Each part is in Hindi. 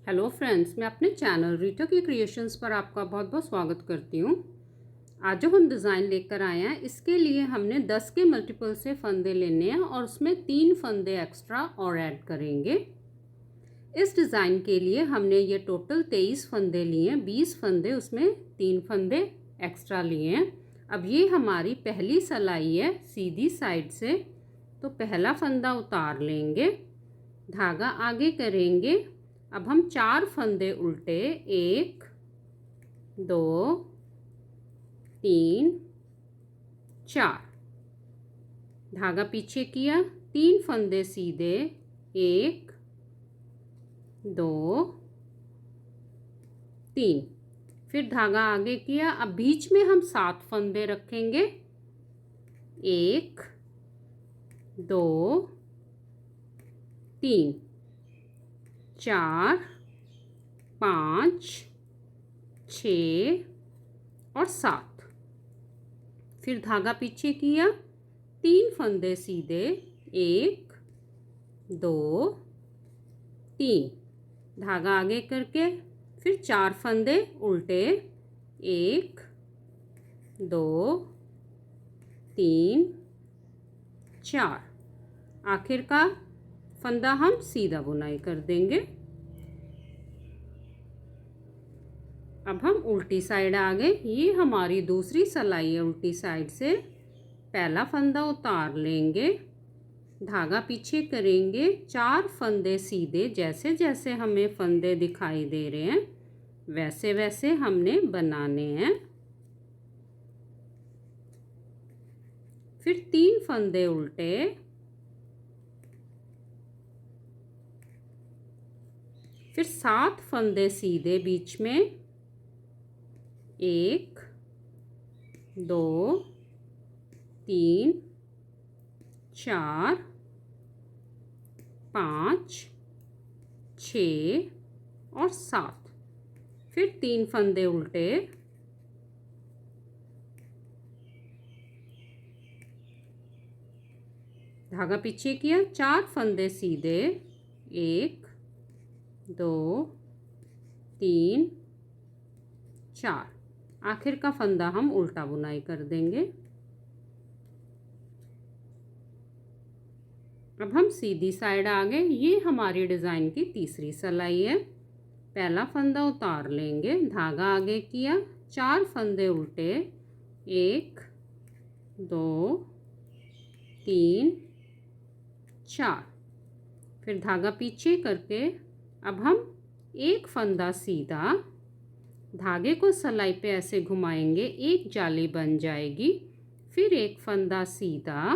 हेलो फ्रेंड्स, मैं अपने चैनल रीटा की क्रिएशंस पर आपका बहुत बहुत स्वागत करती हूँ। आज जो हम डिज़ाइन लेकर आए हैं, इसके लिए हमने 10 के मल्टीपल से फंदे लेने हैं और उसमें 3 फंदे एक्स्ट्रा और ऐड करेंगे। इस डिज़ाइन के लिए हमने ये टोटल 23 फंदे लिए हैं, 20 फंदे उसमें 3 फंदे एक्स्ट्रा लिए हैं। अब ये हमारी पहली सिलाई है सीधी साइड से, तो पहला फंदा उतार लेंगे, धागा आगे करेंगे। अब हम 4 फंदे उल्टे, 1 2 3 4, धागा पीछे किया, 3 फंदे सीधे, 1 2 3, फिर धागा आगे किया। अब बीच में हम 7 फंदे रखेंगे, 1 2 3 4 5 6 और 7, फिर धागा पीछे किया, 3 फंदे सीधे, 1 2 3, धागा आगे करके फिर 4 फंदे उल्टे, 1 2 3 4, आखिर का फंदा हम सीधा बुनाई कर देंगे। अब हम उल्टी साइड आ गए, ये हमारी दूसरी सिलाई है। उल्टी साइड से पहला फंदा उतार लेंगे, धागा पीछे करेंगे, 4 फंदे सीधे, जैसे जैसे हमें फंदे दिखाई दे रहे हैं वैसे वैसे हमने बनाने हैं। फिर 3 फंदे उल्टे, फिर 7 फंदे सीधे बीच में, 1 2 3 4 5 6 और 7, फिर 3 फंदे उल्टे, धागा पीछे किया, 4 फंदे सीधे, 1 2 3 4, आखिर का फंदा हम उल्टा बुनाई कर देंगे। अब हम सीधी साइड आ गए, ये हमारी डिज़ाइन की तीसरी सिलाई है। पहला फंदा उतार लेंगे, धागा आगे किया, 4 फंदे उल्टे, 1 2 3 4, फिर धागा पीछे करके अब हम एक फंदा सीधा, धागे को सिलाई पे ऐसे घुमाएंगे, एक जाली बन जाएगी। फिर एक फंदा सीधा,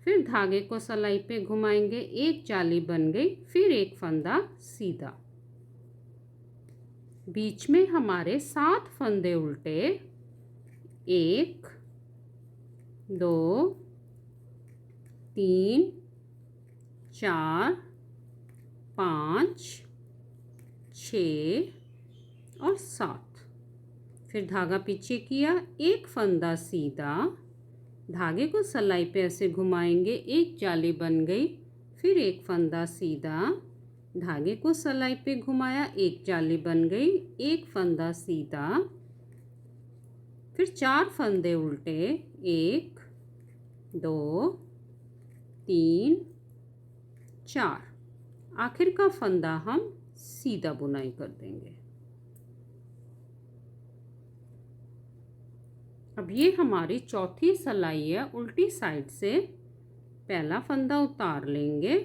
फिर धागे को सिलाई पे घुमाएंगे, एक जाली बन गई, फिर एक फंदा सीधा। बीच में हमारे 7 फंदे उल्टे, 1 2 3 4 5 6 और 7, फिर धागा पीछे किया, एक फंदा सीधा, धागे को सिलाई पे ऐसे घुमाएंगे, एक जाली बन गई, फिर एक फंदा सीधा, धागे को सिलाई पे घुमाया, एक जाली बन गई, एक फंदा सीधा, फिर 4 फंदे उल्टे, 1 2 3 4, आखिर का फंदा हम सीधा बुनाई कर देंगे। अब ये हमारी चौथी सिलाई है। उल्टी साइड से पहला फंदा उतार लेंगे,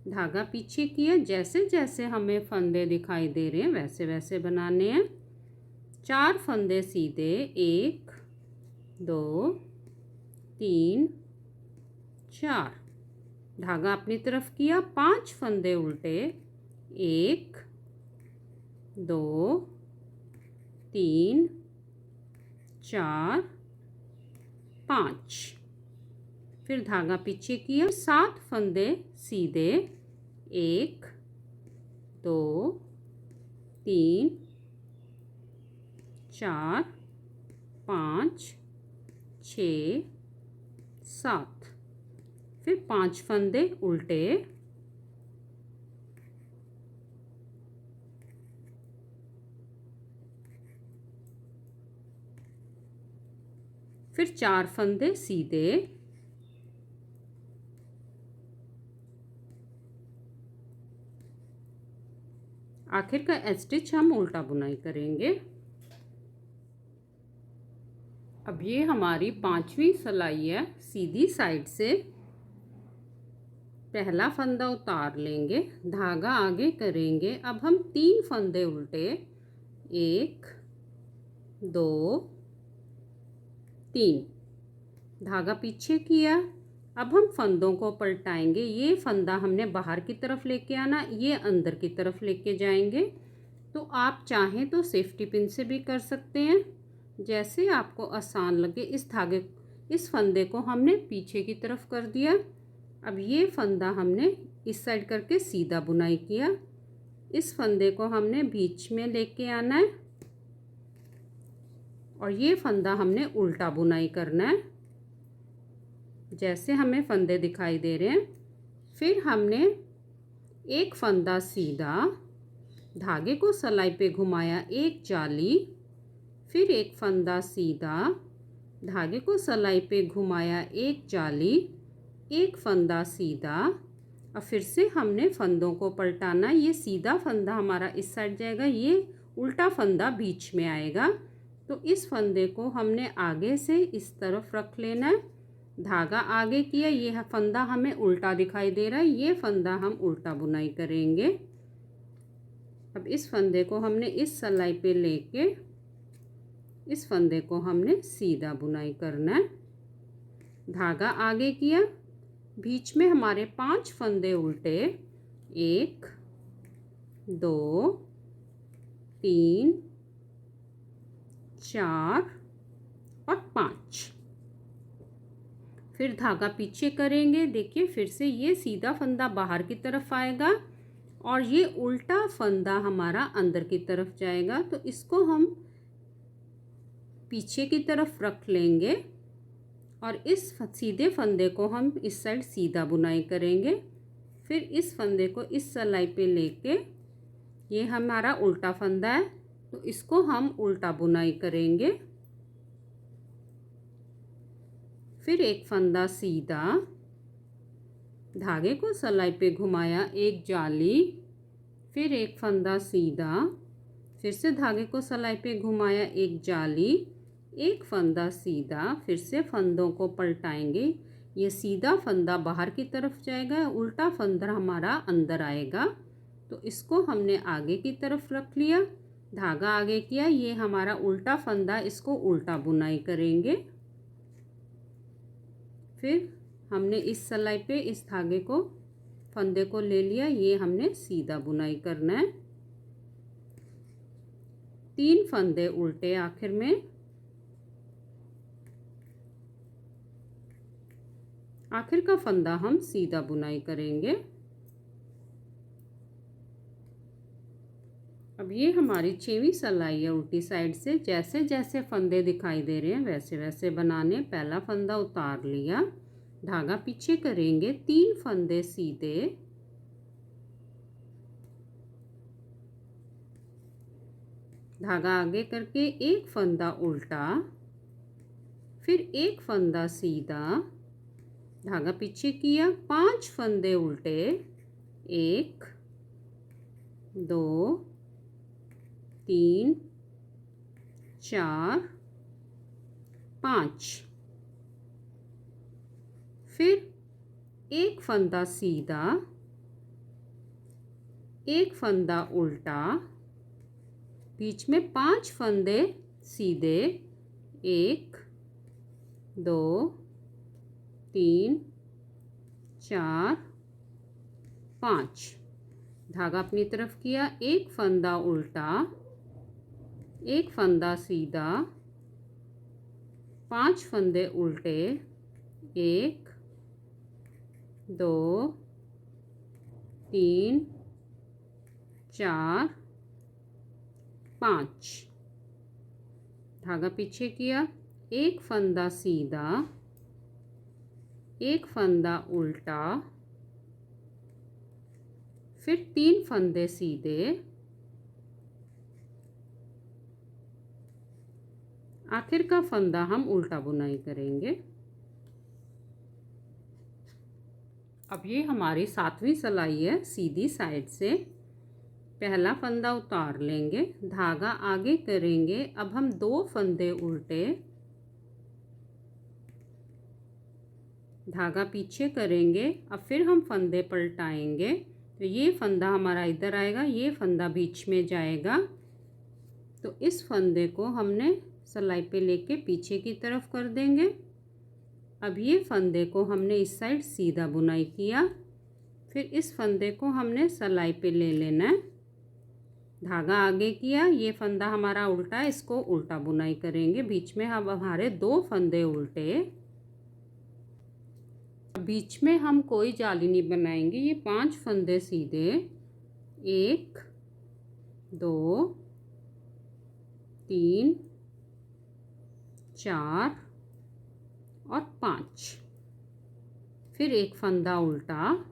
धागा पीछे किया, जैसे जैसे हमें फंदे दिखाई दे रहे हैं वैसे वैसे बनाने हैं। 4 फंदे सीधे, 1 2 3 4, धागा अपनी तरफ किया, 5 फंदे उल्टे, 1 2 3 4 5, फिर धागा पीछे किया, 7 फंदे सीधे, 1 2 3 4 5 6 7, फिर 5 फंदे उल्टे, फिर 4 फंदे सीधे, आखिर का स्टिच हम उल्टा बुनाई करेंगे। अब ये हमारी 5वीं सिलाई है। सीधी साइड से पहला फंदा उतार लेंगे, धागा आगे करेंगे। अब हम 3 फंदे उल्टे, 1 2 3, धागा पीछे किया। अब हम फंदों को पलटाएंगे। ये फंदा हमने बाहर की तरफ लेके आना, ये अंदर की तरफ लेके जाएंगे। तो आप चाहें तो सेफ्टी पिन से भी कर सकते हैं, जैसे आपको आसान लगे। इस फंदे को हमने पीछे की तरफ कर दिया। अब ये फंदा हमने इस साइड करके सीधा बुनाई किया। इस फंदे को हमने बीच में लेके आना है और ये फंदा हमने उल्टा बुनाई करना है, जैसे हमें फंदे दिखाई दे रहे हैं। फिर हमने एक फंदा सीधा, धागे को सलाई पे घुमाया, एक जाली, फिर एक फंदा सीधा, धागे को सलाई पे घुमाया, एक जाली, एक फंदा सीधा। और फिर से हमने फंदों को पलटाना। ये सीधा फंदा हमारा इस साइड जाएगा, ये उल्टा फंदा बीच में आएगा। तो इस फंदे को हमने आगे से इस तरफ रख लेना है, धागा आगे किया, ये फंदा हमें उल्टा दिखाई दे रहा है, ये फंदा हम उल्टा बुनाई करेंगे। अब इस फंदे को हमने इस सलाई पे लेके इस फंदे को हमने सीधा बुनाई करना है, धागा आगे किया, बीच में हमारे 5 फंदे उल्टे, 1 2 3 4 और 5। फिर धागा पीछे करेंगे। देखिए फिर से ये सीधा फंदा बाहर की तरफ आएगा और ये उल्टा फंदा हमारा अंदर की तरफ जाएगा। तो इसको हम पीछे की तरफ रख लेंगे और इस सीधे फंदे को हम इस साइड सीधा बुनाई करेंगे। फिर इस फंदे को इस सलाई पे लेके, ये हमारा उल्टा फंदा है तो इसको हम उल्टा बुनाई करेंगे। फिर एक फंदा सीधा, धागे को सलाई पे घुमाया, एक जाली, फिर एक फंदा सीधा, फिर से धागे को सलाई पे घुमाया, एक जाली, एक फंदा सीधा, फिर से फंदों को पलटाएंगे। ये सीधा फंदा बाहर की तरफ जाएगा, उल्टा फंदा हमारा अंदर आएगा। तो इसको हमने आगे की तरफ रख लिया, धागा आगे किया, ये हमारा उल्टा फंदा, इसको उल्टा बुनाई करेंगे। फिर हमने इस सलाई पे इस धागे को, फंदे को ले लिया, ये हमने सीधा बुनाई करना है। 3 फंदे उल्टे, आखिर में आखिर का फंदा हम सीधा बुनाई करेंगे। अब ये हमारी 6वीं सिलाई है उल्टी साइड से। जैसे जैसे फंदे दिखाई दे रहे हैं वैसे वैसे बनाने। पहला फंदा उतार लिया, धागा पीछे करेंगे, 3 फंदे सीधे, धागा आगे करके एक फंदा उल्टा, फिर एक फंदा सीधा, धागा पीछे किया, 5 फंदे उल्टे, 1 2 3 4 5। फिर एक फंदा सीधा, एक फंदा उल्टा, बीच में 5 फंदे सीधे, 1 2 3 4 5, धागा अपनी तरफ किया, एक फंदा उल्टा, एक फंदा सीधा, 5 फंदे उल्टे, 1 2 3 4 5, धागा पीछे किया, एक फंदा सीधा, एक फंदा उल्टा, फिर 3 फंदे सीधे, आखिर का फंदा हम उल्टा बुनाई करेंगे। अब ये हमारी 7वीं सिलाई है। सीधी साइड से पहला फंदा उतार लेंगे, धागा आगे करेंगे। अब हम 2 फंदे उल्टे, धागा पीछे करेंगे। अब फिर हम फंदे पलटाएंगे, तो ये फंदा हमारा इधर आएगा, ये फंदा बीच में जाएगा। तो इस फंदे को हमने सिलाई पे लेके पीछे की तरफ कर देंगे। अब ये फंदे को हमने इस साइड सीधा बुनाई किया, फिर इस फंदे को हमने सिलाई पे ले लेना है। धागा आगे किया, ये फंदा हमारा उल्टा है, इसको उल्टा बुनाई करेंगे। बीच में हम हमारे 2 फंदे उल्टे। बीच में हम कोई जाली नहीं बनाएंगे, ये 5 फंदे सीधे, 1 2 3 4 और 5। फिर एक फंदा उल्टा।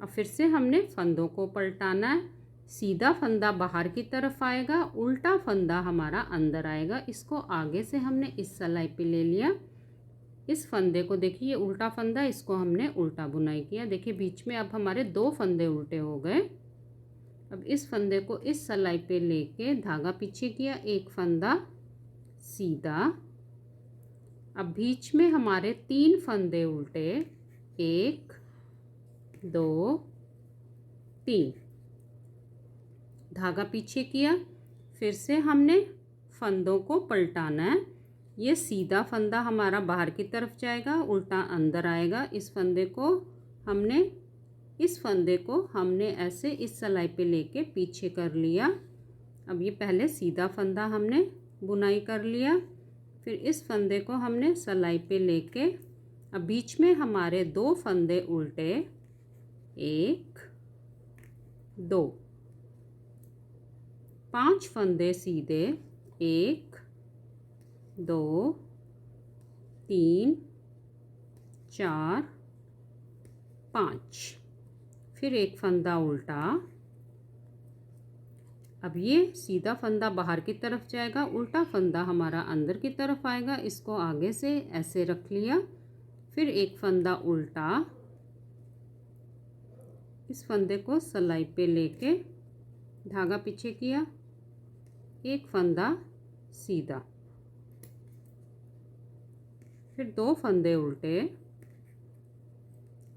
अब फिर से हमने फंदों को पलटाना है। सीधा फंदा बाहर की तरफ आएगा, उल्टा फंदा हमारा अंदर आएगा। इसको आगे से हमने इस सिलाई पे ले लिया। इस फंदे को देखिए, ये उल्टा फंदा, इसको हमने उल्टा बुनाई किया। देखिए बीच में अब हमारे 2 फंदे उल्टे हो गए। अब इस फंदे को इस सिलाई पे लेके धागा पीछे किया, एक फंदा सीधा। अब बीच में हमारे 3 फंदे उल्टे, 1 2 3। धागा पीछे किया, फिर से हमने फंदों को पलटाना है। ये सीधा फंदा हमारा बाहर की तरफ जाएगा, उल्टा अंदर आएगा। इस फंदे को हमने ऐसे इस सिलाई पे लेके पीछे कर लिया। अब ये पहले सीधा फंदा हमने बुनाई कर लिया, फिर इस फंदे को हमने सिलाई पे लेके, अब बीच में हमारे 2 फंदे उल्टे, 1 2। 5 फंदे सीधे, 1 2 3 4 5। फिर एक फंदा उल्टा। अब ये सीधा फंदा बाहर की तरफ जाएगा, उल्टा फंदा हमारा अंदर की तरफ आएगा। इसको आगे से ऐसे रख लिया, फिर एक फंदा उल्टा। इस फंदे को सिलाई पे लेके धागा पीछे किया, एक फंदा सीधा, फिर 2 फंदे उल्टे।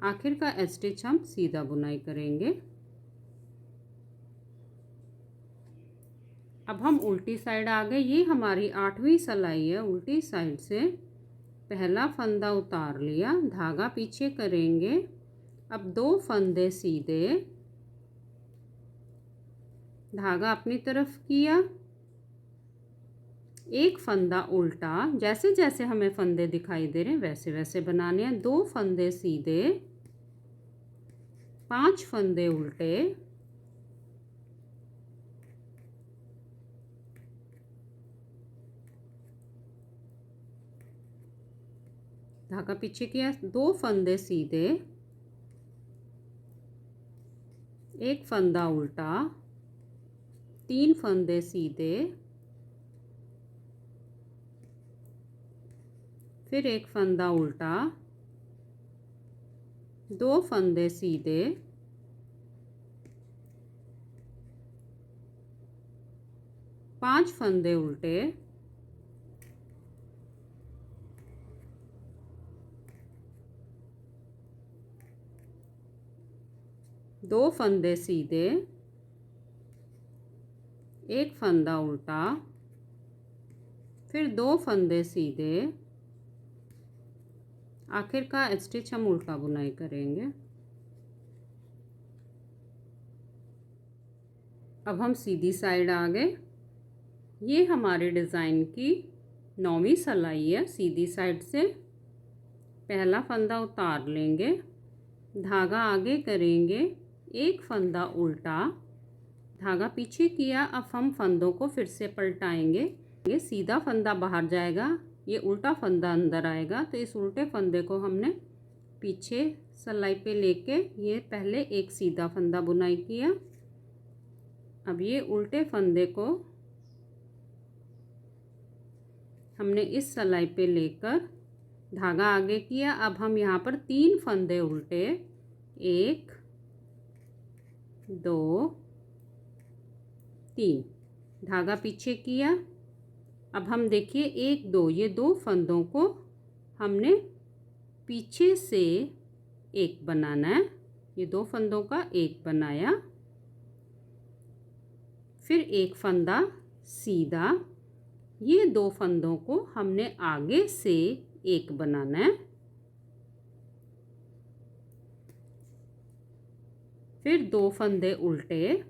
आखिर का स्टिच हम सीधा बुनाई करेंगे। अब हम उल्टी साइड आ गए। ये हमारी 8वीं सिलाई है। उल्टी साइड से पहला फंदा उतार लिया, धागा पीछे करेंगे। अब 2 फंदे सीधे, धागा अपनी तरफ किया, एक फंदा उल्टा। जैसे जैसे हमें फंदे दिखाई दे रहे हैं वैसे वैसे बनाने हैं। 2 फंदे सीधे, 5 फंदे उल्टे। धागा पीछे किया, 2 फंदे सीधे, एक फंदा उल्टा, 3 फंदे सीधे, फिर एक फंदा उल्टा, 2 फंदे सीधे, 5 फंदे उल्टे, दो फंदे सीधे, एक फंदा उल्टा, फिर 2 फंदे सीधे। आखिर का स्टिच हम उल्टा बुनाई करेंगे। अब हम सीधी साइड आ गए। ये हमारे डिज़ाइन की 9वीं सिलाई है। सीधी साइड से पहला फंदा उतार लेंगे, धागा आगे करेंगे, एक फंदा उल्टा, धागा पीछे किया। अब हम फंदों को फिर से पलटाएंगे। ये सीधा फंदा बाहर जाएगा, ये उल्टा फंदा अंदर आएगा। तो इस उल्टे फंदे को हमने पीछे सिलाई पे लेके ये पहले एक सीधा फंदा बुनाई किया। अब ये उल्टे फंदे को हमने इस सिलाई पे लेकर धागा आगे किया। अब हम यहाँ पर 3 फंदे उल्टे, 1 2 3, धागा पीछे किया। अब हम देखिए 1 2, ये 2 फंदों को हमने पीछे से एक बनाना है। ये 2 फंदों का एक बनाया, फिर एक फंदा सीधा, ये 2 फंदों को हमने आगे से एक बनाना है। फिर 2 फंदे उल्टे,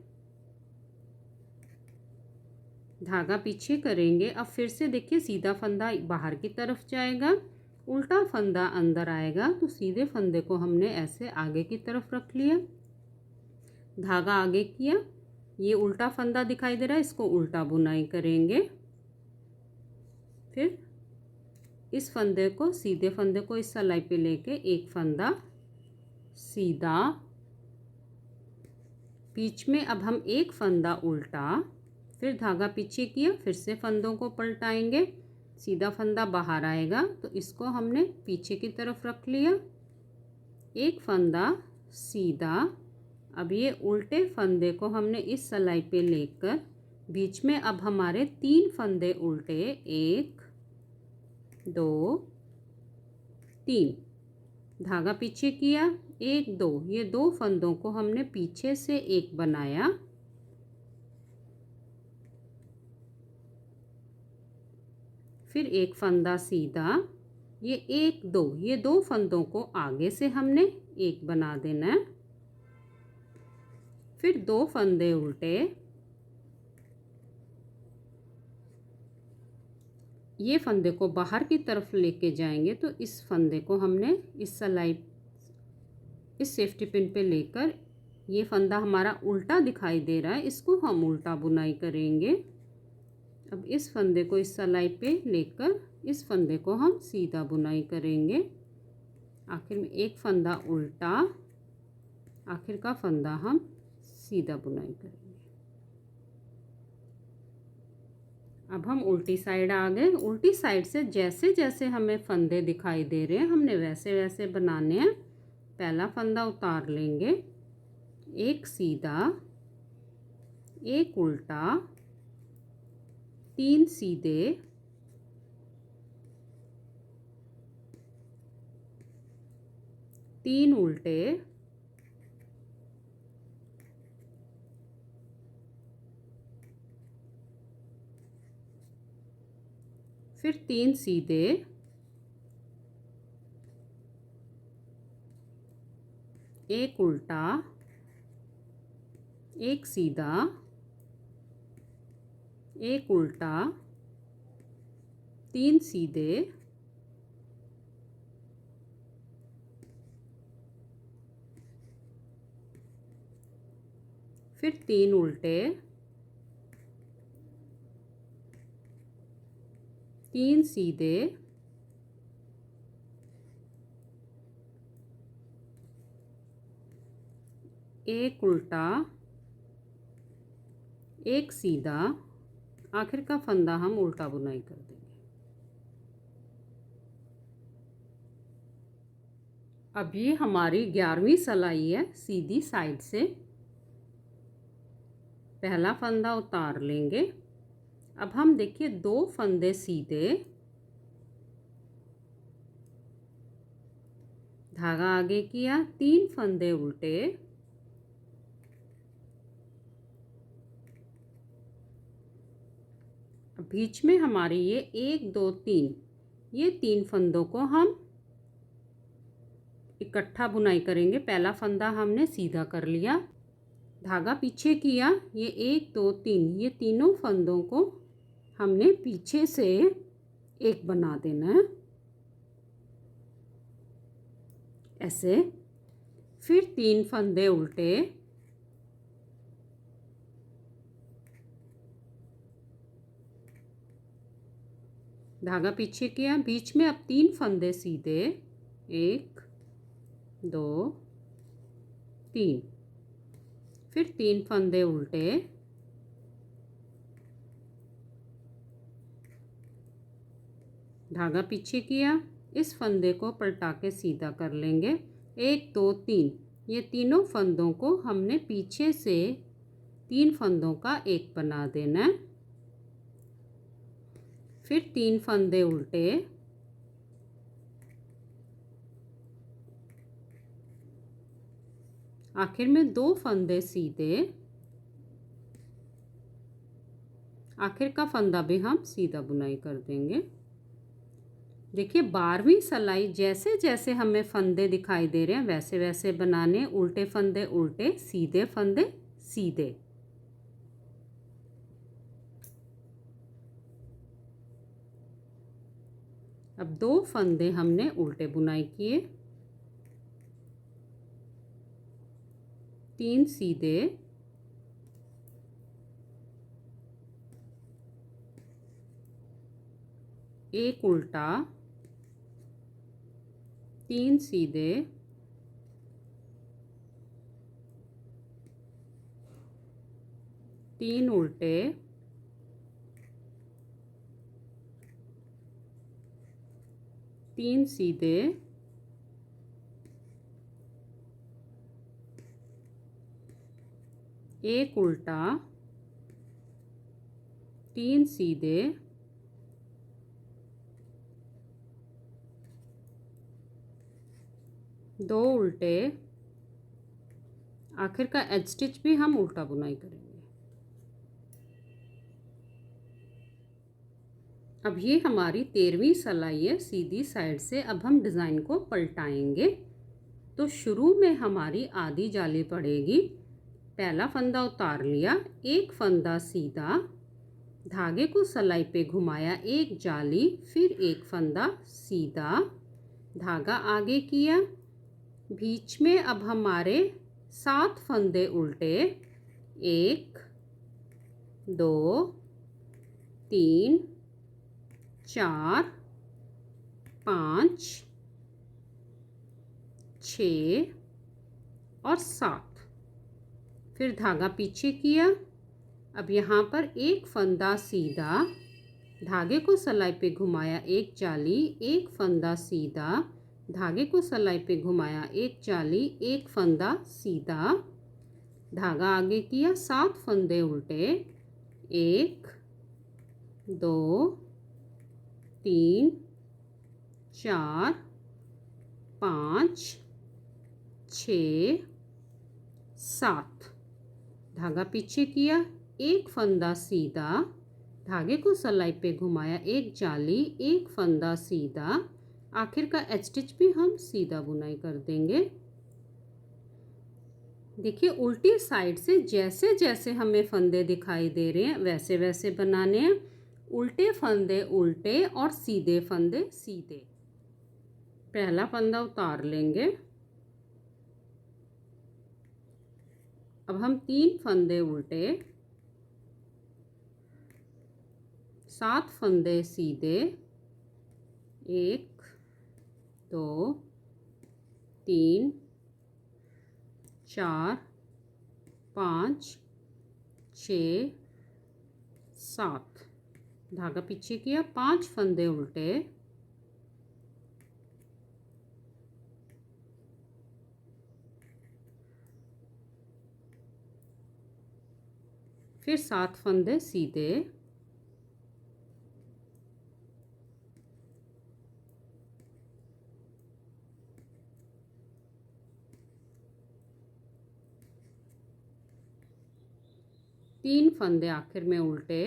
धागा पीछे करेंगे। अब फिर से देखिए सीधा फंदा बाहर की तरफ जाएगा, उल्टा फंदा अंदर आएगा, तो सीधे फंदे को हमने ऐसे आगे की तरफ रख लिया, धागा आगे किया। ये उल्टा फंदा दिखाई दे रहा है, इसको उल्टा बुनाई करेंगे। फिर इस फंदे को, सीधे फंदे को इस सिलाई पे लेके एक फंदा सीधा, बीच में अब हम एक फंदा उल्टा, फिर धागा पीछे किया, फिर से फंदों को पलटाएंगे, सीधा फंदा बाहर आएगा, तो इसको हमने पीछे की तरफ रख लिया, एक फंदा सीधा। अब ये उल्टे फंदे को हमने इस सिलाई पे लेकर बीच में अब हमारे 3 फंदे उल्टे, 1 2 3, धागा पीछे किया, 1 2, ये 2 फंदों को हमने पीछे से एक बनाया, फिर एक फंदा सीधा, ये 1 2, ये 2 फंदों को आगे से हमने एक बना देना है, फिर 2 फंदे उल्टे, ये फंदे को बाहर की तरफ लेके जाएंगे, तो इस फंदे को हमने इस सिलाई, इस सेफ्टी पिन पे लेकर, ये फंदा हमारा उल्टा दिखाई दे रहा है, इसको हम उल्टा बुनाई करेंगे। अब इस फंदे को इस सिलाई पे लेकर इस फंदे को हम सीधा बुनाई करेंगे। आखिर में एक फंदा उल्टा, आखिर का फंदा हम सीधा बुनाई करेंगे। अब हम उल्टी साइड आ गए। उल्टी साइड से जैसे जैसे हमें फंदे दिखाई दे रहे हैं, हमने वैसे वैसे बनाने हैं। पहला फंदा उतार लेंगे, एक सीधा, एक उल्टा, 3 सीधे, तीन उल्टे, फिर 3 सीधे, एक उल्टा, एक सीधा, एक उल्टा, 3 सीधे, फिर 3 उल्टे, 3 सीधे, एक उल्टा, एक सीधा, आखिर का फंदा हम उल्टा बुनाई कर देंगे। अब ये हमारी 11वीं सिलाई है सीधी साइड से। पहला फंदा उतार लेंगे। अब हम देखिए 2 फंदे सीधे, धागा आगे किया, 3 फंदे उल्टे, बीच में हमारी ये 1 2 3, ये 3 फंदों को हम इकट्ठा बुनाई करेंगे। पहला फंदा हमने सीधा कर लिया, धागा पीछे किया, ये 1 2 3, ये तीनों फंदों को हमने पीछे से एक बना देना है ऐसे। फिर 3 फंदे उल्टे, धागा पीछे किया, बीच में अब 3 फंदे सीधे, 1 2 3, फिर 3 फंदे उल्टे, धागा पीछे किया, इस फंदे को पलटा के सीधा कर लेंगे। 1 2 3, ये तीनों फंदों को हमने पीछे से 3 फंदों का एक बना देना है। फिर 3 फंदे उल्टे, आखिर में 2 फंदे सीधे, आखिर का फंदा भी हम सीधा बुनाई कर देंगे। देखिए 12वीं सिलाई जैसे जैसे हमें फंदे दिखाई दे रहे हैं वैसे वैसे बनाने, उल्टे फंदे उल्टे, सीधे फंदे सीधे। अब 2 फंदे हमने उल्टे बुनाई किए, 3 सीधे, एक उल्टा, 3 सीधे, 3 उल्टे, 3 सीधे, एक उल्टा, 3 सीधे, 2 उल्टे, आखिर का एज स्टिच भी हम उल्टा बुनाई करेंगे। अब ये हमारी 13वीं सिलाई है सीधी साइड से। अब हम डिज़ाइन को पलटाएंगे। तो शुरू में हमारी आधी जाली पड़ेगी। पहला फंदा उतार लिया, एक फंदा सीधा, धागे को सिलाई पे घुमाया, एक जाली, फिर एक फंदा सीधा, धागा आगे किया, बीच में अब हमारे 7 फंदे उल्टे, 1 2 3 4 5 6 और 7। फिर धागा पीछे किया। अब यहाँ पर एक फंदा सीधा, धागे को सिलाई पे घुमाया, एक जाली, एक फंदा सीधा, धागे को सिलाई पे घुमाया, एक जाली, एक फंदा सीधा, धागा आगे किया, 7 फंदे उल्टे, 1 2 3 4 5 6 7, धागा पीछे किया, एक फंदा सीधा, धागे को सिलाई पे घुमाया, एक जाली, एक फंदा सीधा, आखिर का एज स्टिच भी हम सीधा बुनाई कर देंगे। देखिए उल्टी साइड से जैसे जैसे हमें फंदे दिखाई दे रहे हैं वैसे वैसे बनाने हैं। उल्टे फंदे उल्टे और सीधे फंदे सीधे। पहला फंदा उतार लेंगे। अब हम 3 फंदे उल्टे, 7 फंदे सीधे, 1 2 3 4 5 6 7, धागा पीछे किया, 5 फंदे उल्टे, फिर 7 फंदे सीधे, तीन फंदे आखिर में उल्टे,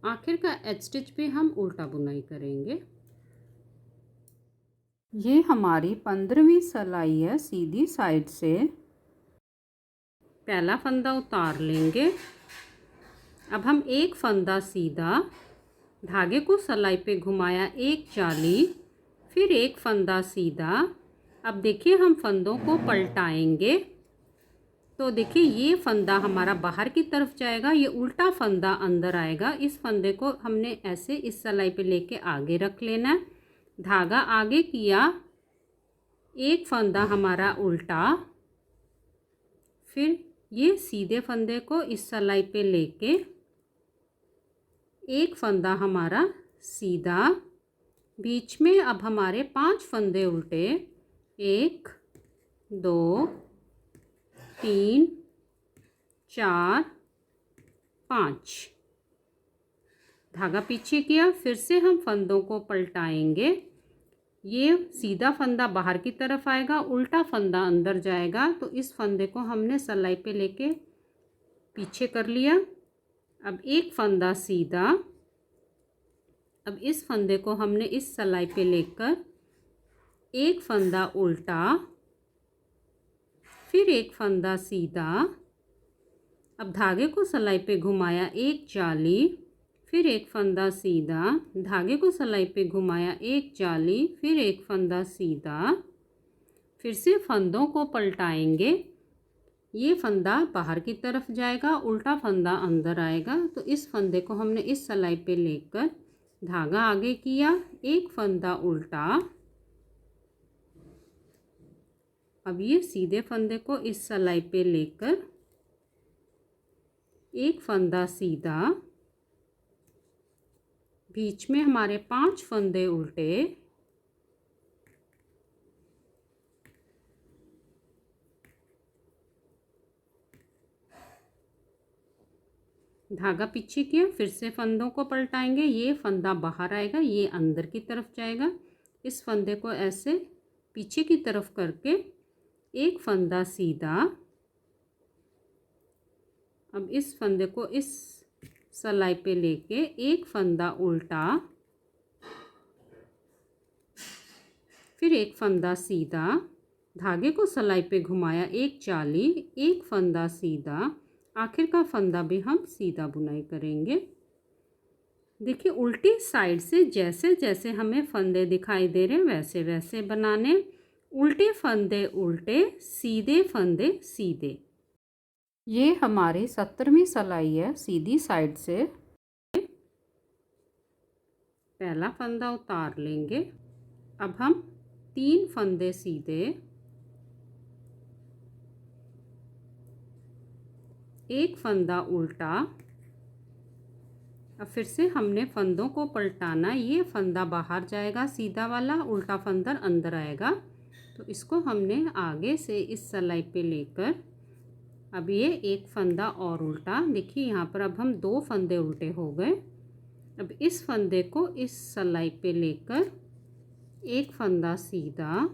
आखिर का एज स्टिच भी हम उल्टा बुनाई करेंगे। ये हमारी 15वीं सिलाई है सीधी साइड से। पहला फंदा उतार लेंगे। अब हम एक फंदा सीधा, धागे को सिलाई पे घुमाया, एक जाली, फिर एक फंदा सीधा। अब देखिए हम फंदों को पलटाएंगे तो देखिए ये फंदा हमारा बाहर की तरफ जाएगा, ये उल्टा फंदा अंदर आएगा। इस फंदे को हमने ऐसे इस सिलाई पे लेके आगे रख लेना है। धागा आगे किया, एक फंदा हमारा उल्टा, फिर ये सीधे फंदे को इस सिलाई पे लेके एक फंदा हमारा सीधा, बीच में अब हमारे 5 फंदे उल्टे, 1 2 3 4 5। धागा पीछे किया, फिर से हम फंदों को पलटाएंगे। ये सीधा फंदा बाहर की तरफ आएगा, उल्टा फंदा अंदर जाएगा। तो इस फंदे को हमने सलाई पे लेके पीछे कर लिया। अब एक फंदा सीधा, अब इस फंदे को हमने इस सलाई पे लेकर एक फंदा उल्टा, फिर एक फंदा सीधा। अब धागे को सलाई पे घुमाया, एक जाली, फिर एक फंदा सीधा, धागे को सलाई पे घुमाया, एक जाली, फिर एक फंदा सीधा। फिर से फंदों को पलटाएंगे। ये फंदा बाहर की तरफ जाएगा, उल्टा फंदा अंदर आएगा। तो इस फंदे को हमने इस सलाई पे लेकर धागा आगे किया, एक फंदा उल्टा। अब ये सीधे फंदे को इस सलाई पे लेकर एक फंदा सीधा, बीच में हमारे 5 फंदे उल्टे, धागा पीछे किया, फिर से फंदों को पलटाएंगे। ये फंदा बाहर आएगा, ये अंदर की तरफ जाएगा। इस फंदे को ऐसे पीछे की तरफ करके एक फंदा सीधा। अब इस फंदे को इस सलाई पे लेके एक फंदा उल्टा, फिर एक फंदा सीधा, धागे को सलाई पे घुमाया, एक जाली, एक फंदा सीधा। आखिर का फंदा भी हम सीधा बुनाई करेंगे। देखिए उल्टी साइड से जैसे जैसे हमें फंदे दिखाई दे रहे हैं वैसे वैसे बनाने। उल्टे फंदे उल्टे, सीधे फंदे सीधे। ये हमारी 17वीं सिलाई है सीधी साइड से। पहला फंदा उतार लेंगे। अब हम 3 फंदे सीधे, एक फंदा उल्टा। अब फिर से हमने फंदों को पलटाना। ये फंदा बाहर जाएगा सीधा वाला, उल्टा फंदा अंदर आएगा। तो इसको हमने आगे से इस सलाई पे लेकर अब ये एक फंदा और उल्टा। देखिए यहाँ पर अब हम 2 फंदे उल्टे हो गए। अब इस फंदे को इस सलाई पे लेकर एक फंदा सीधा,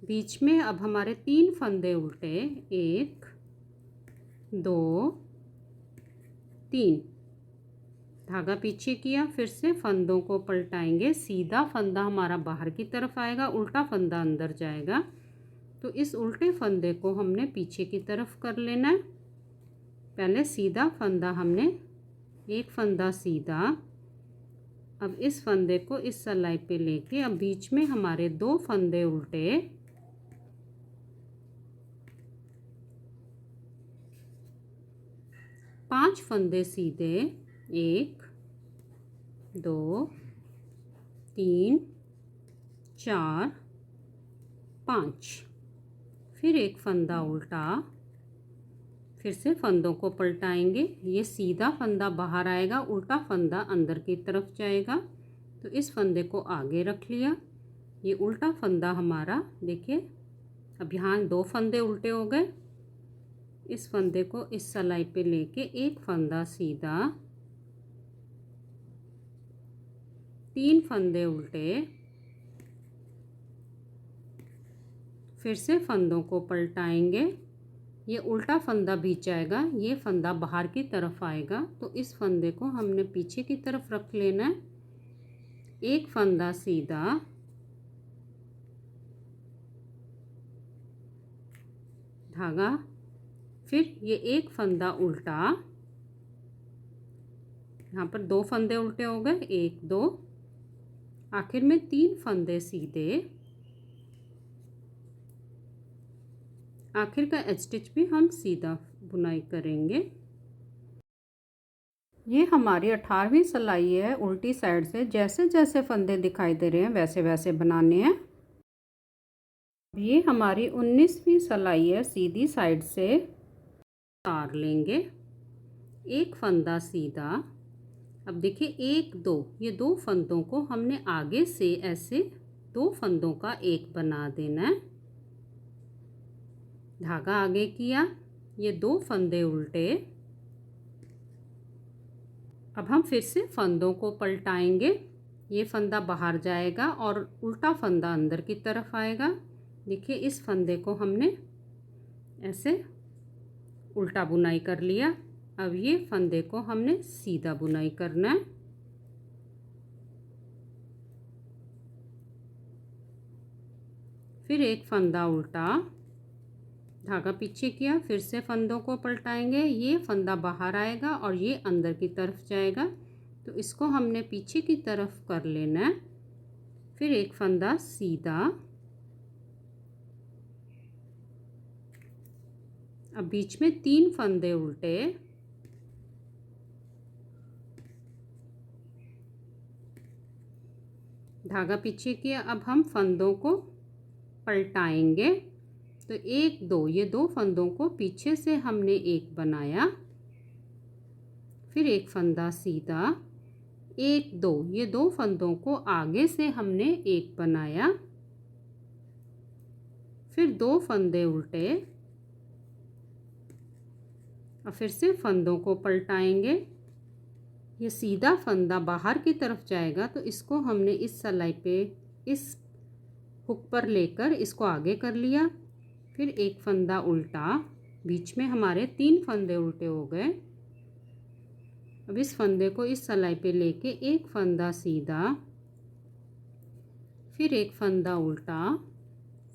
बीच में अब हमारे 3 फंदे उल्टे, 1 2 3। धागा पीछे किया, फिर से फंदों को पलटाएंगे। सीधा फंदा हमारा बाहर की तरफ आएगा, उल्टा फंदा अंदर जाएगा। तो इस उल्टे फंदे को हमने पीछे की तरफ कर लेना है। पहले सीधा फंदा हमने एक फंदा सीधा। अब इस फंदे को इस सलाई पे लेके अब बीच में हमारे 2 फंदे उल्टे, पांच फंदे सीधे, 1 2 3 4 5। फिर एक फंदा उल्टा, फिर से फंदों को पलटाएंगे। ये सीधा फंदा बाहर आएगा, उल्टा फंदा अंदर की तरफ जाएगा। तो इस फंदे को आगे रख लिया। ये उल्टा फंदा हमारा, देखिए अब यहाँ 2 फंदे उल्टे हो गए। इस फंदे को इस सलाई पे लेके एक फंदा सीधा, 3 फंदे उल्टे, फिर से फंदों को पलटाएंगे। ये उल्टा फंदा बीच आएगा, ये फंदा बाहर की तरफ आएगा। तो इस फंदे को हमने पीछे की तरफ रख लेना है। एक फंदा सीधा, धागा, फिर ये एक फंदा उल्टा। यहाँ पर 2 फंदे उल्टे हो गए, 1 2। आखिर में 3 फंदे सीधे। आखिर का एज स्टिच भी हम सीधा बुनाई करेंगे। ये हमारी 18वीं सिलाई है उल्टी साइड से। जैसे जैसे फंदे दिखाई दे रहे हैं वैसे वैसे बनाने हैं। ये हमारी 19वीं सिलाई है सीधी साइड से। उतार लेंगे, एक फंदा सीधा, अब देखिए 1 2 ये 2 फंदों को हमने आगे से ऐसे 2 फंदों का एक बना देना है। धागा आगे किया, ये 2 फंदे उल्टे। अब हम फिर से फंदों को पलटाएंगे। ये फंदा बाहर जाएगा और उल्टा फंदा अंदर की तरफ आएगा। देखिए इस फंदे को हमने ऐसे उल्टा बुनाई कर लिया। अब ये फंदे को हमने सीधा बुनाई करना है। फिर एक फंदा उल्टा, धागा पीछे किया, फिर से फंदों को पलटाएंगे। ये फंदा बाहर आएगा और ये अंदर की तरफ जाएगा, तो इसको हमने पीछे की तरफ कर लेना है। फिर एक फंदा सीधा। अब बीच में 3 फंदे उल्टे। धागा पीछे किया। अब हम फंदों को पलटाएंगे। तो 1 2 ये 2 फंदों को पीछे से हमने एक बनाया। फिर एक फंदा सीधा। 1 2 ये 2 फंदों को आगे से हमने एक बनाया। फिर 2 फंदे उल्टे। और फिर से फंदों को पलटाएंगे। ये सीधा फंदा बाहर की तरफ जाएगा, तो इसको हमने इस सलाई पे इस हुक पर लेकर इसको आगे कर लिया। फिर एक फंदा उल्टा, बीच में हमारे 3 फंदे उल्टे हो गए। अब इस फंदे को इस सलाई पे लेके एक फंदा सीधा, फिर एक फंदा उल्टा।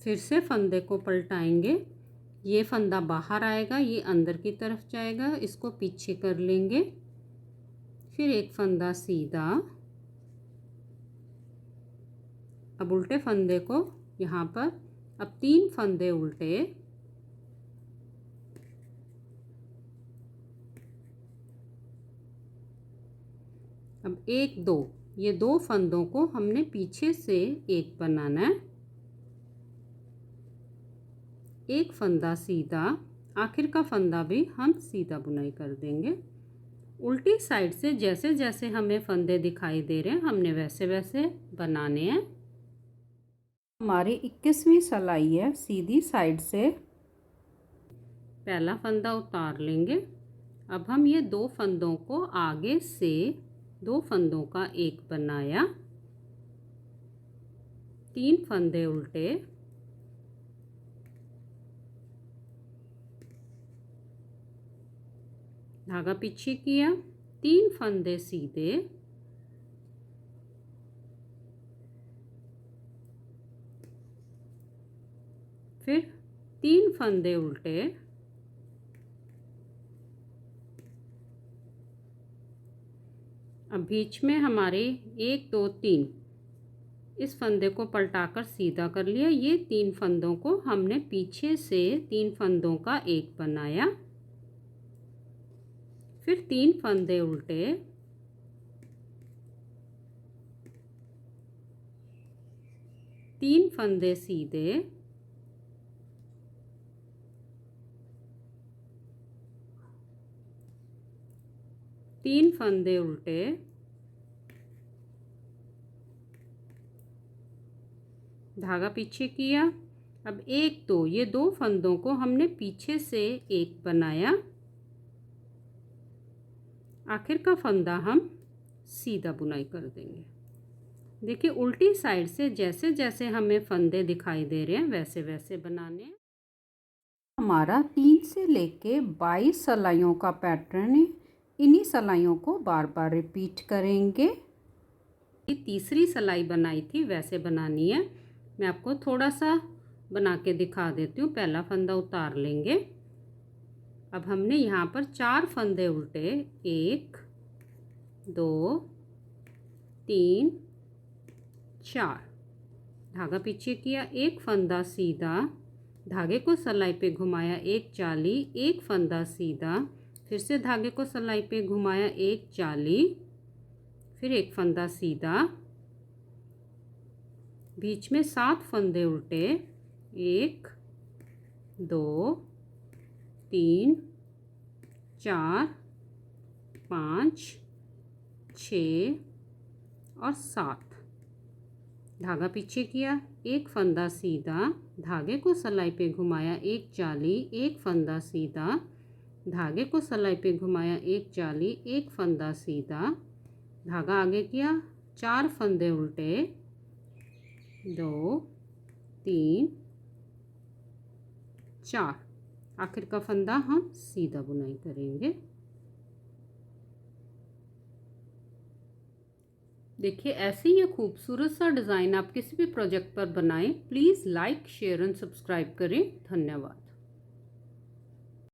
फिर से फंदे को पलटाएंगे। ये फंदा बाहर आएगा, ये अंदर की तरफ जाएगा, इसको पीछे कर लेंगे। फिर एक फंदा सीधा। अब उल्टे फंदे को यहाँ पर, अब 3 फंदे उल्टे। अब 1 2 ये 2 फंदों को हमने पीछे से एक बनाना है। एक फंदा सीधा, आखिर का फंदा भी हम सीधा बुनाई कर देंगे। उल्टी साइड से जैसे जैसे हमें फंदे दिखाई दे रहे हैं, हमने वैसे वैसे बनाने हैं। हमारी 21वीं सिलाई है। सीधी साइड से पहला फंदा उतार लेंगे। अब हम ये 2 फंदों को आगे से 2 फंदों का एक बनाया। 3 फंदे उल्टे। धागा पीछे किया, 3 फंदे सीधे। फिर 3 फंदे उल्टे। अब बीच में हमारे 1 2 3 इस फंदे को पलटाकर सीधा कर लिया। ये 3 फंदों को हमने पीछे से 3 फंदों का एक बनाया। फिर 3 फंदे उल्टे। तीन फंदे सीधे। तीन फंदे उल्टे। धागा पीछे किया। अब 1 2 ये 2 फंदों को हमने पीछे से एक बनाया। आखिर का फंदा हम सीधा बुनाई कर देंगे। देखिए उल्टी साइड से जैसे जैसे हमें फंदे दिखाई दे रहे हैं वैसे वैसे बनाने। हमारा 3 से लेके 22 सिलाइयों का पैटर्न है। इन्हीं सिलाइयों को बार बार रिपीट करेंगे। ये तीसरी सिलाई बनाई थी, वैसे बनानी है। मैं आपको थोड़ा सा बना के दिखा देती हूँ। पहला फंदा उतार लेंगे। अब हमने यहाँ पर 4 फंदे उल्टे, 1 2 3 4। धागा पीछे किया, एक फंदा सीधा, धागे को सलाई पे घुमाया, एक चाली, एक फंदा सीधा, फिर से धागे को सलाई पे घुमाया, एक चाली, फिर एक फंदा सीधा, बीच में 7 फंदे उल्टे, 1 2 3 4 5 6 और 7। धागा पीछे किया, एक फंदा सीधा, धागे को सलाई पे घुमाया, एक जाली, एक फंदा सीधा, धागे को सलाई पे घुमाया, एक जाली, एक फंदा सीधा, धागा आगे किया, 4 फंदे उल्टे, 2 3 4। आखिर का फंदा हम सीधा बुनाई करेंगे। देखिए ऐसे ही ये खूबसूरत सा डिज़ाइन आप किसी भी प्रोजेक्ट पर बनाएं। Please like, share and subscribe करें। धन्यवाद।